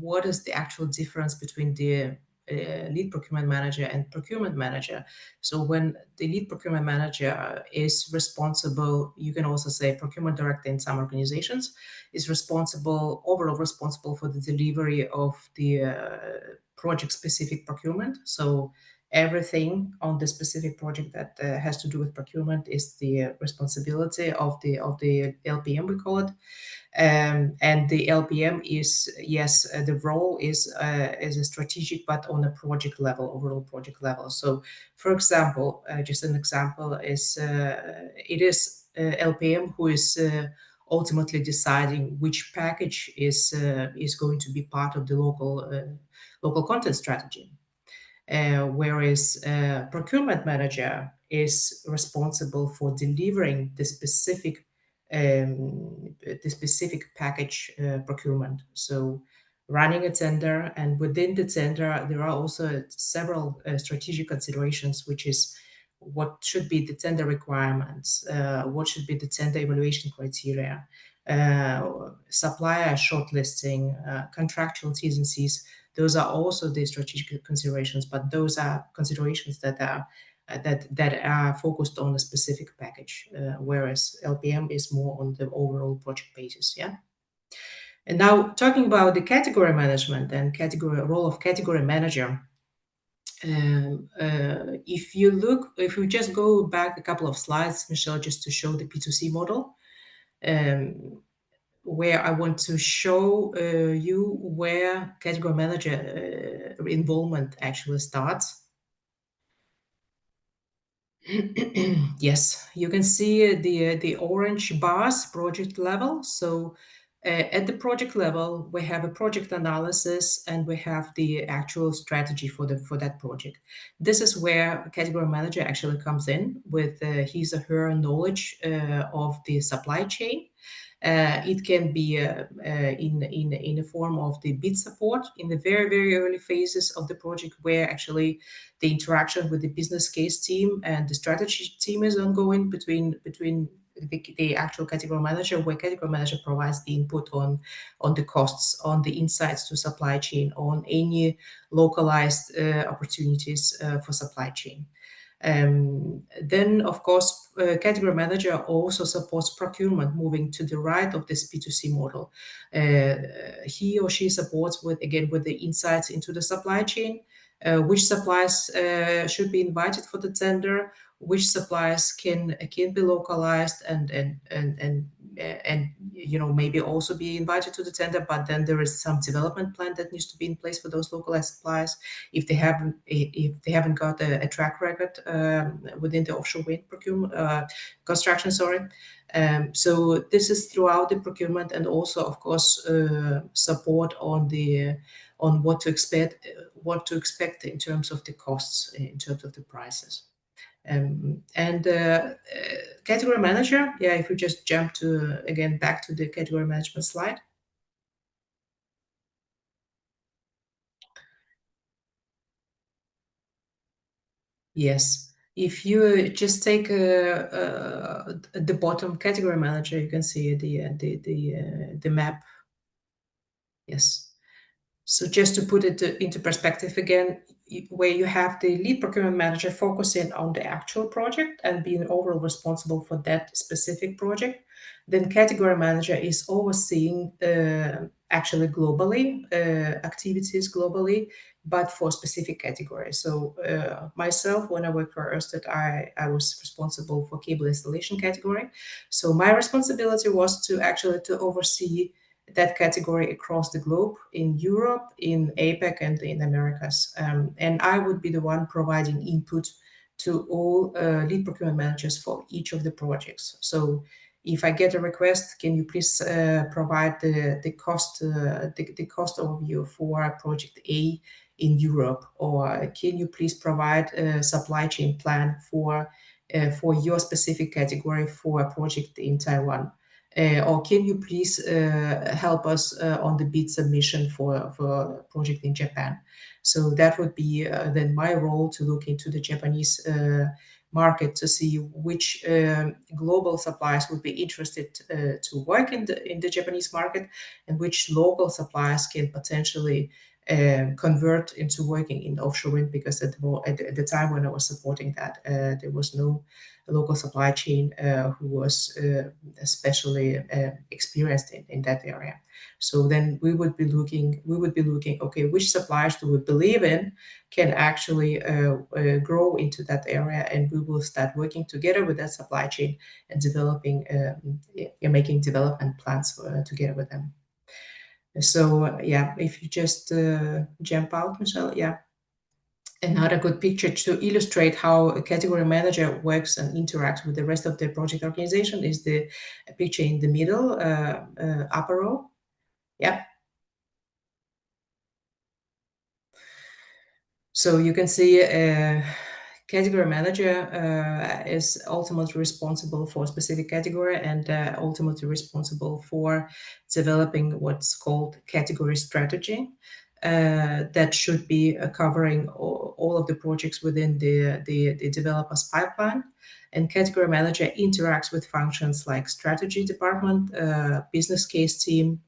what is the actual difference between the lead procurement manager and procurement manager. So when the lead procurement manager is responsible, you can also say procurement director in some organizations, is overall responsible for the delivery of the project-specific procurement. So everything on the specific project that has to do with procurement is the responsibility of the LPM, we call it. And the LPM is, yes, the role is a strategic, but on a project level, overall project level. So, for example, just an example is it is LPM who is ultimately deciding which package is going to be part of the local content strategy. Whereas procurement manager is responsible for delivering the specific package procurement. So running a tender, and within the tender, there are also several strategic considerations, which is what should be the tender requirements, what should be the tender evaluation criteria, supplier shortlisting, contractual T's and C's. Those are also the strategic considerations, but those are considerations that are focused on a specific package, whereas LPM is more on the overall project basis. Yeah. And now talking about the category management and role of category manager. If we just go back a couple of slides, Michelle, just to show the P2C model, where I want to show you where category manager involvement actually starts. Yes, you can see the orange bars, project level. So at the project level, we have a project analysis and we have the actual strategy for that project. This is where a category manager actually comes in with his or her knowledge of the supply chain. It can be in the form of the bid support in the very, very early phases of the project, where actually the interaction with the business case team and the strategy team is ongoing between the actual category manager, where category manager provides the input on the costs, on the insights to supply chain, on any localized opportunities for supply chain. Then, of course, category manager also supports procurement, moving to the right of this P2C model. He or she supports with the insights into the supply chain, which suppliers should be invited for the tender, which suppliers can be localized and maybe also be invited to the tender, but then there is some development plan that needs to be in place for those localized suppliers if they haven't got a track record within the offshore wind procurement construction. So this is throughout the procurement, and also, of course, support on what to expect in terms of the costs, in terms of the prices. Category manager, if we just jump back to the category management slide. Yes, if you just take the bottom category manager, you can see the map. Yes. So just to put it into perspective again, where you have the lead procurement manager focusing on the actual project and being overall responsible for that specific project, then category manager is overseeing actually globally, activities globally, but for specific categories. So myself, when I worked for Ørsted, I was responsible for cable installation category. So my responsibility was to oversee that category across the globe, in Europe, in APAC, and in Americas. And I would be the one providing input to all lead procurement managers for each of the projects. So if I get a request, can you please provide the cost overview for project A in Europe, or can you please provide a supply chain plan for your specific category for a project in Taiwan? Or can you please help us on the bid submission for a project in Japan? So that would be then my role, to look into the Japanese market to see which global suppliers would be interested to work in the Japanese market, and which local suppliers can potentially convert into working in offshore wind, because at the time when I was supporting that, there was no local supply chain who was especially experienced in that area. So then we would be looking, okay, which suppliers do we believe in can actually grow into that area, and we will start working together with that supply chain and developing, making development plans together with them. So yeah, if you just jump out, Michelle, yeah. Another good picture to illustrate how a category manager works and interacts with the rest of the project organization is the picture in the middle, upper row. Yeah. So you can see category manager is ultimately responsible for a specific category, and ultimately responsible for developing what's called category strategy. That should be covering all of the projects within the developer's pipeline. And category manager interacts with functions like strategy department, business case team,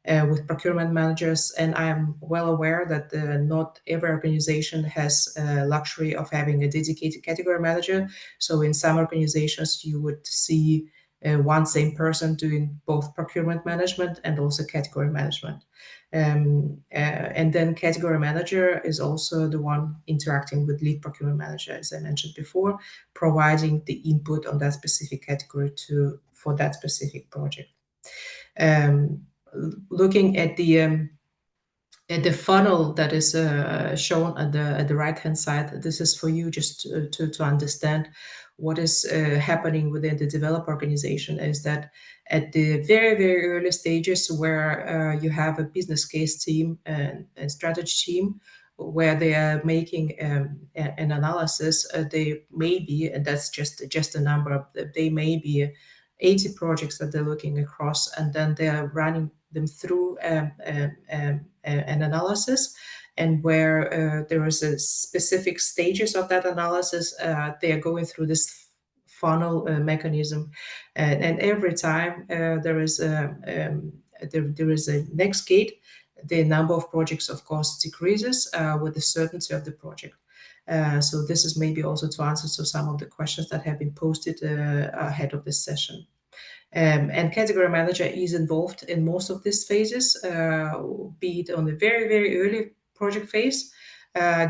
with procurement managers. And I'm well aware that not every organization has luxury of having a dedicated category manager. So in some organizations, you would see one same person doing both procurement management and also category management. And then category manager is also the one interacting with lead procurement manager, as I mentioned before, providing the input on that specific category for that specific project. Looking at the funnel that is shown at the right hand side, this is for you just to understand what is happening within the developer organization. Is that at the very early stages, where you have a business case team and strategy team, where they are making an analysis, they may be, and that's just a number, they may be 80 projects that they're looking across, and then they are running them through an analysis, and where there is a specific stages of that analysis, they are going through this funnel mechanism, and every time there is a next gate, the number of projects, of course, decreases with the certainty of the project. So this is maybe also to answer to some of the questions that have been posted ahead of this session. And category manager is involved in most of these phases, be it on the very early project phase,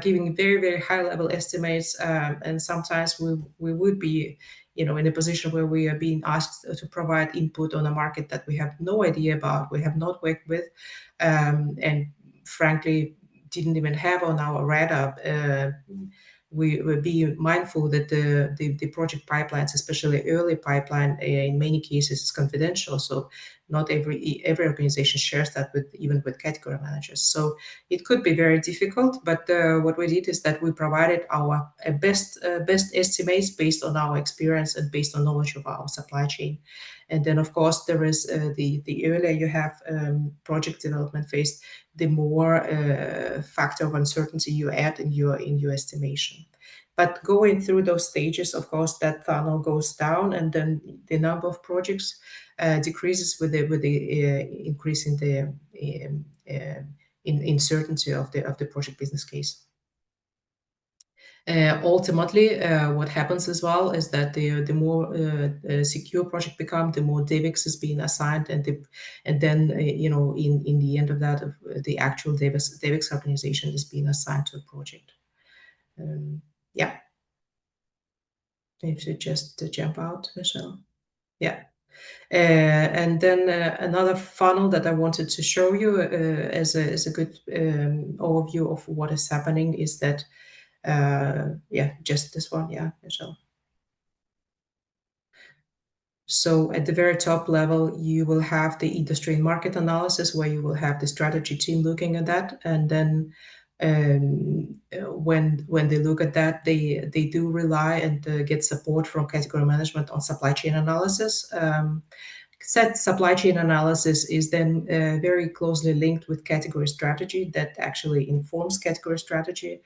giving very high level estimates, and sometimes we would be, in a position where we are being asked to provide input on a market that we have no idea about, we have not worked with, and frankly didn't even have on our radar. We will be mindful that the project pipelines, especially early pipeline, in many cases is confidential. So not every organization shares that even with category managers. So it could be very difficult. But what we did is that we provided our best estimates based on our experience and based on knowledge of our supply chain. And then, of course, there is the earlier you have project development phase, the more factor of uncertainty you add in your estimation. But going through those stages, of course, that funnel goes down, and then the number of projects decreases with the increase in the uncertainty of the project business case. Ultimately, what happens as well is that the more secure project become, the more DevEx is being assigned, and then in the end of that, the actual DevEx organization is being assigned to a project. Yeah. If you just jump out, Michelle. Yeah. And then another funnel that I wanted to show you as a good overview of what is happening is that, yeah, just this one, yeah, Michelle. So at the very top level, you will have the industry and market analysis, where you will have the strategy team looking at that. And then when they look at that, they do rely and get support from category management on supply chain analysis. Set supply chain analysis is then very closely linked with category strategy that actually informs category strategy.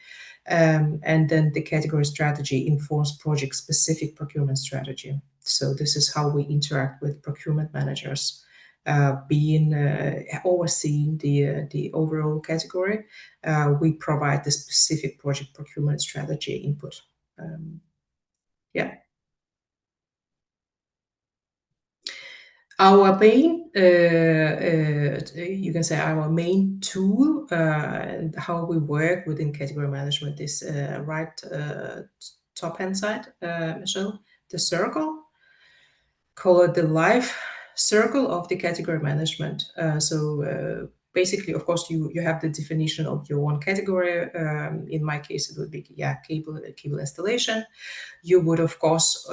And then the category strategy informs project-specific procurement strategy. So this is how we interact with procurement managers, being overseeing the overall category. We provide the specific project procurement strategy input. Yeah. Our main, you can say our main tool, and how we work within category management is right top hand side, Michelle, the circle, call it the life circle of the category management. Basically, of course, you have the definition of your own category. In my case, it would be cable installation. You would, of course,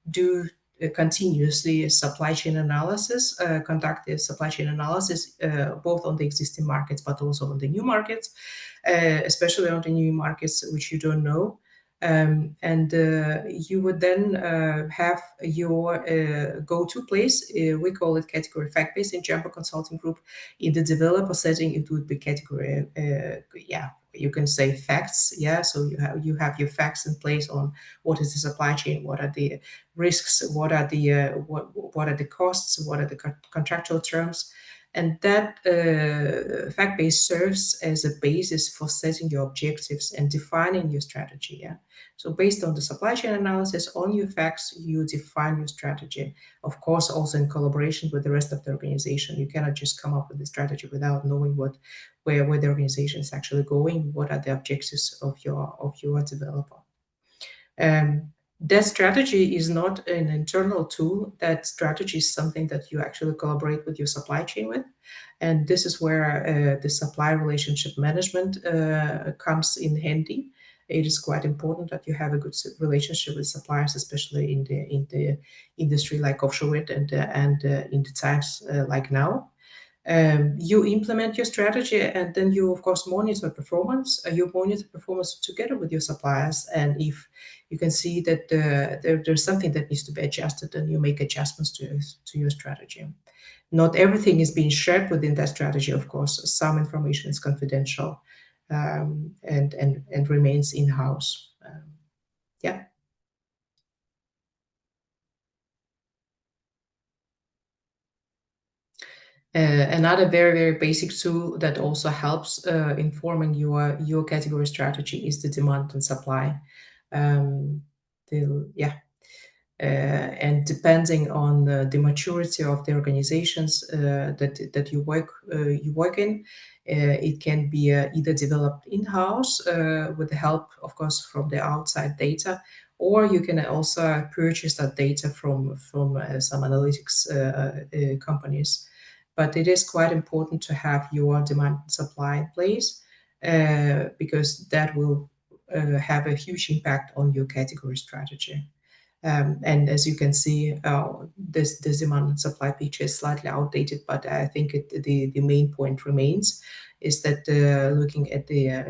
do continuously supply chain analysis, conduct the supply chain analysis both on the existing markets but also on the new markets, especially on the new markets which you don't know. And you would then have your go-to place. We call it category fact base in Jumbo Consulting Group. In the developer setting, it would be category, you can say facts. Yeah, so you have your facts in place on what is the supply chain, what are the risks, what are the costs, what are the contractual terms. And that fact base serves as a basis for setting your objectives and defining your strategy. Yeah. So based on the supply chain analysis, on your facts, you define your strategy. Of course, also in collaboration with the rest of the organization. You cannot just come up with a strategy without knowing where the organization is actually going, what are the objectives of your developer. That strategy is not an internal tool. That strategy is something that you actually collaborate with your supply chain with. And this is where the supply relationship management comes in handy. It is quite important that you have a good relationship with suppliers, especially in the industry like offshore wind and in the times like now. You implement your strategy, and then you, of course, monitor performance. You monitor performance together with your suppliers, and if you can see that there's something that needs to be adjusted, then you make adjustments to your strategy. Not everything is being shared within that strategy, of course. Some information is confidential and remains in-house. Yeah. Another very, very basic tool that also helps informing your category strategy is the demand and supply. And depending on the maturity of the organizations that you work in, it can be either developed in-house with the help, of course, from the outside data, or you can also purchase that data from some analytics companies. But it is quite important to have your demand and supply in place because that will have a huge impact on your category strategy. And as you can see, this demand and supply picture is slightly outdated, but I think the main point remains is that looking at the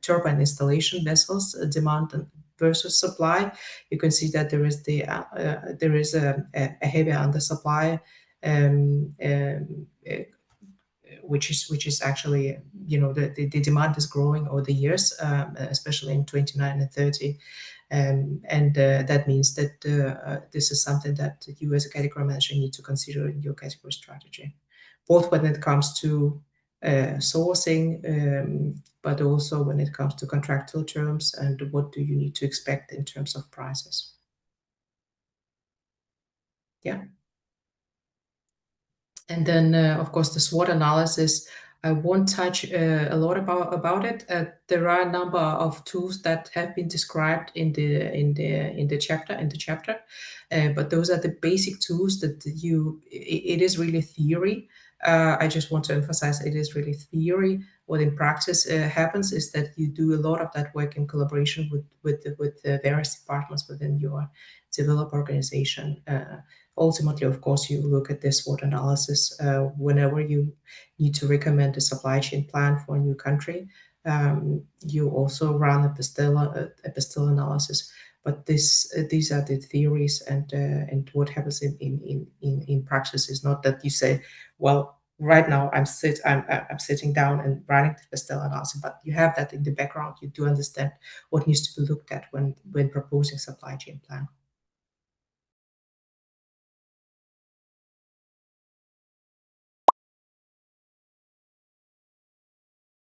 turbine installation vessels, demand versus supply, you can see that there is a heavy undersupply, which is actually, the demand is growing over the years, especially in 29 and 30. And that means that this is something that you as a category manager need to consider in your category strategy, both when it comes to sourcing, but also when it comes to contractual terms and what do you need to expect in terms of prices. Yeah. And then, of course, the SWOT analysis, I won't touch a lot about it. There are a number of tools that have been described in the chapter, but those are the basic tools that it is really theory. I just want to emphasize it is really theory. What in practice happens is that you do a lot of that work in collaboration with the various departments within your developer organization. Ultimately, of course, you look at this SWOT analysis whenever you need to recommend a supply chain plan for a new country. You also run a PESTEL analysis. But these are the theories, and what happens in practice is not that you say, well, right now I'm sitting down and writing the PESTEL analysis, but you have that in the background. You do understand what needs to be looked at when proposing supply chain plan.